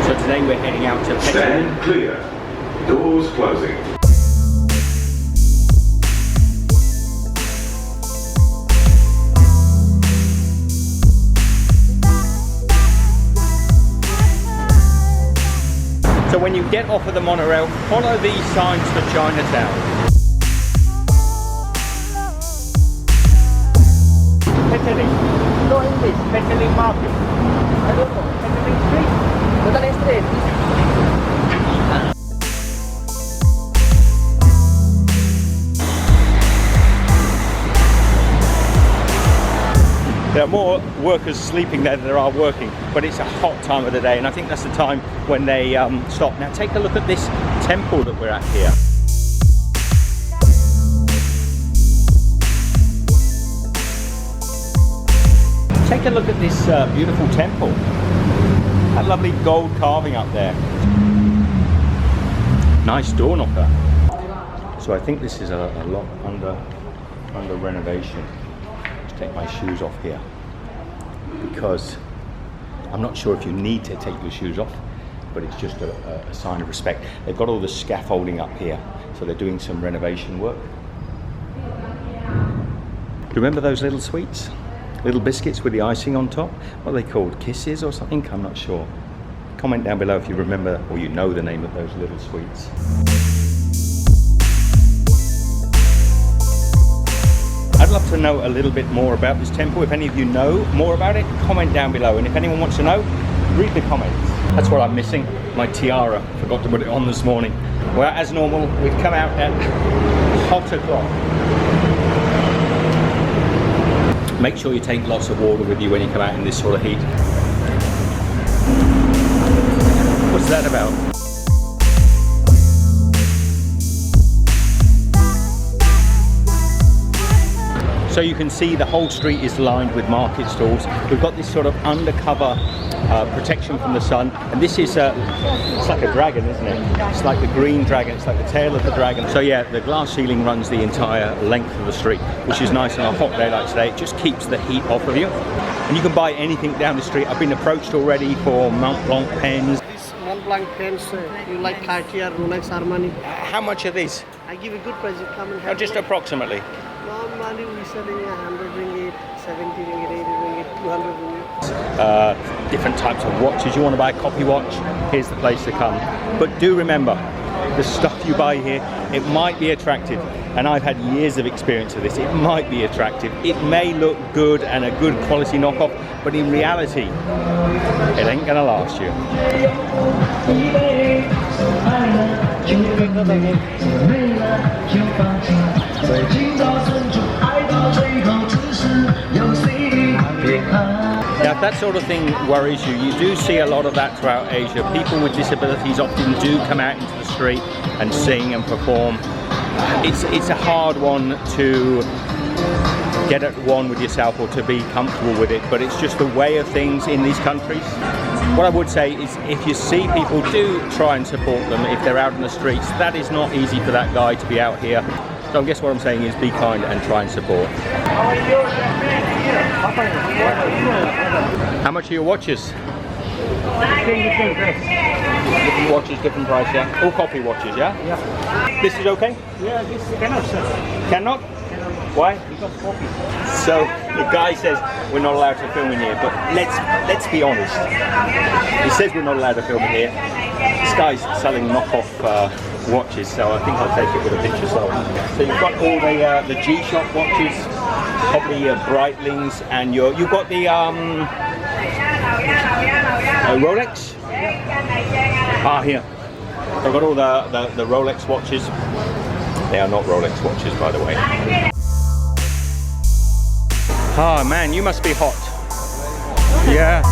So today we're heading out to Petaling. Stand clear. Doors closing. So when you get off of the monorail, follow these signs for Chinatown. Petaling. No English. Petaling Market. I don't know. Petaling Street. Petaling Street. There are more workers sleeping there than there are working, but it's a hot time of the day, and I think that's the time when they stop. Now take a look at this temple that we're at here. Take a look at this beautiful temple. That lovely gold carving up there. Nice door knocker. So I think this is a lot under renovation. Take my shoes off here because I'm not sure if you need to take your shoes off, but it's just a sign of respect. They've got all the scaffolding up here, so they're doing some renovation work. Do you remember those little sweets? Little biscuits with the icing on top? What are they called? Kisses or something? I'm not sure. Comment down below if you remember or you know the name of those little sweets. I'd love to know a little bit more about this temple. If any of you know more about it, comment down below. And if anyone wants to know, read the comments. That's what I'm missing, my tiara. Forgot to put it on this morning. Well, as normal, we've come out at hot o'clock. Make sure you take lots of water with you when you come out in this sort of heat. What's that about? So you can see the whole street is lined with market stalls. We've got this sort of undercover protection from the sun, and this is it's like a dragon, isn't it? It's like the green dragon, it's like the tail of the dragon. So yeah, the glass ceiling runs the entire length of the street, which is nice on a hot day like today. It just keeps the heat off of you. And you can buy anything down the street. I've been approached already for Mont Blanc pens. These Mont Blanc pens, you like Cartier, Rolex, Armani? How much are these? I give a good price, you come and have Just approximately. Normally we're selling 100 ringgit, 70 ringgit, 80 ringgit, 200 ringgit. Different types of watches. You want to buy a copy watch, here's the place to come. But do remember, the stuff you buy here, it might be attractive, and I've had years of experience of this. It might be attractive, it may look good and a good quality knockoff, but in reality it ain't gonna last you. Now if that sort of thing worries you, you do see a lot of that throughout Asia. People with disabilities often do come out into the street and sing and perform. It's a hard one to get at one with yourself or to be comfortable with it, but it's just the way of things in these countries. What I would say is if you see people, do try and support them if they're out in the streets. That is not easy for that guy to be out here. So I guess what I'm saying is be kind and try and support. How much are your watches? Different watches, different price, yeah? All copy watches, yeah? Yeah. This is okay? Yeah, this cannot, sir. Cannot? Why? Because copy. So the guy says we're not allowed to film in here, but let's be honest. He says we're not allowed to film in here. This guy's selling knockoff watches, so I think I'll take it with a picture. So you've got all the G-Shock watches, probably your Breitlings, and you've got the Rolex. Here. I've got all the Rolex watches. They are not Rolex watches, by the way. Ah, man, you must be hot. Yeah.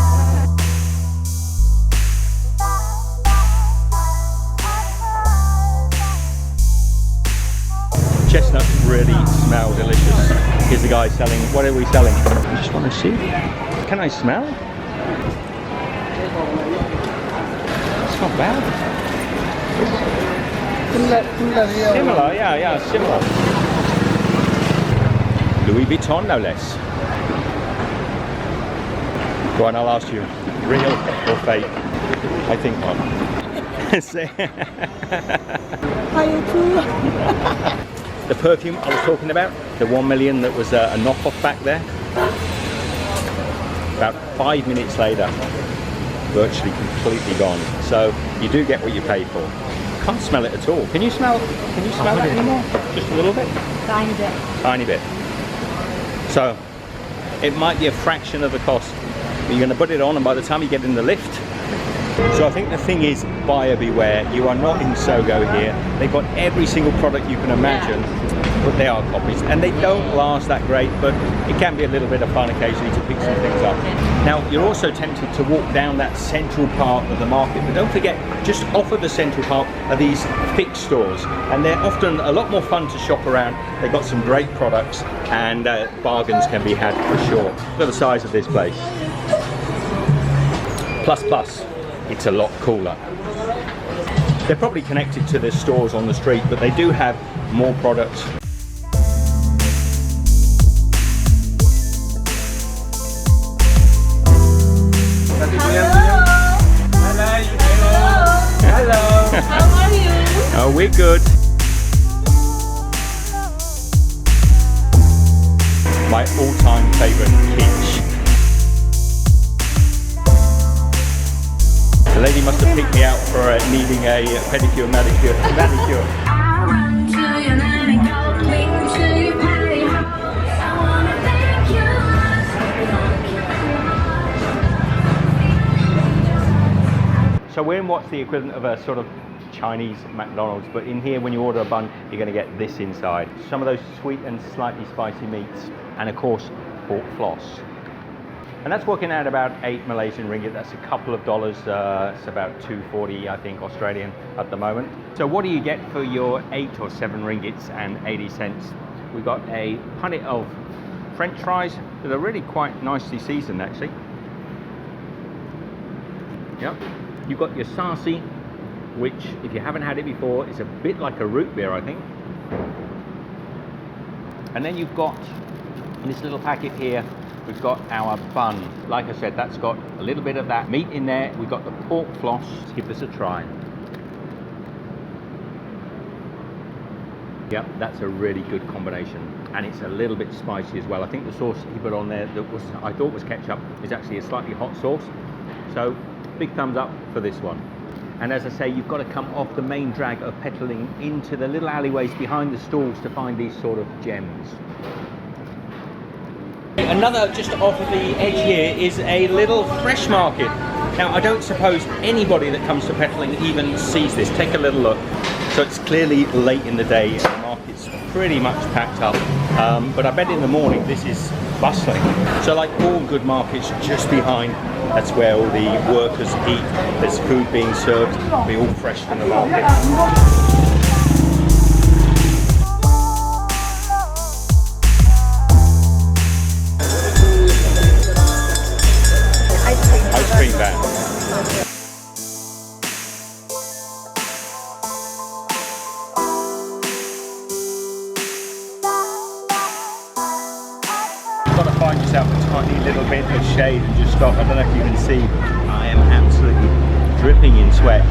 Chestnuts really smell delicious. Here's the guy selling. What are we selling? I just want to see. Can I smell? It's not bad. Similar, yeah, similar. Louis Vuitton, no less. Go on, I'll ask you, real or fake? I think not. Are you too? The perfume I was talking about, the 1 million that was a knockoff back there. About 5 minutes later, virtually completely gone. So you do get what you pay for. Can't smell it at all. Can you smell? Can you smell it anymore? Just a little bit. Tiny bit. Tiny bit. So it might be a fraction of the cost. But you're going to put it on, and by the time you get in the lift. So I think the thing is, buyer beware. You are not in Sogo here. They've got every single product you can imagine, but they are copies, and they don't last that great, but it can be a little bit of fun occasionally to pick some things up. Now, you're also tempted to walk down that central part of the market, but don't forget, just off of the central part are these fixed stores, and they're often a lot more fun to shop around. They've got some great products, and bargains can be had for sure. Look at the size of this place. Plus, it's a lot cooler. They're probably connected to the stores on the street, but they do have more products. Hello. How are you? Oh, we're good. My all-time favorite quiche. The lady must have picked me out for needing a pedicure, manicure. So we're in what's the equivalent of a sort of Chinese McDonald's, but in here when you order a bun, you're going to get this inside. Some of those sweet and slightly spicy meats, and of course, pork floss. And that's working out about 8 Malaysian ringgit. That's a couple of dollars. It's about 240, I think, Australian at the moment. So what do you get for your 8 or 7 ringgits and 80 cents? We've got a punnet of French fries that are really quite nicely seasoned, actually. Yep. You've got your sarsi, which, if you haven't had it before, is a bit like a root beer, I think. And then you've got, in this little packet here, we've got our bun. Like I said, that's got a little bit of that meat in there. We've got the pork floss. Let's give this a try. Yep, that's a really good combination. And it's a little bit spicy as well. I think the sauce he put on there that was, I thought was ketchup, is actually a slightly hot sauce. So, big thumbs up for this one. And as I say, you've got to come off the main drag of Petaling into the little alleyways behind the stalls to find these sort of gems. Another just off of the edge here is a little fresh market. Now, I don't suppose anybody that comes to Petaling even sees this. Take a little look. So it's clearly late in the day. The market's pretty much packed up. But I bet in the morning this is bustling. So like all good markets, just behind, that's where all the workers eat. There's food being served. It'll be all fresh from the market. Ice cream van. You've got to find yourself a tiny little bit of shade and just stop. I don't know if you can see, I am absolutely dripping in sweat.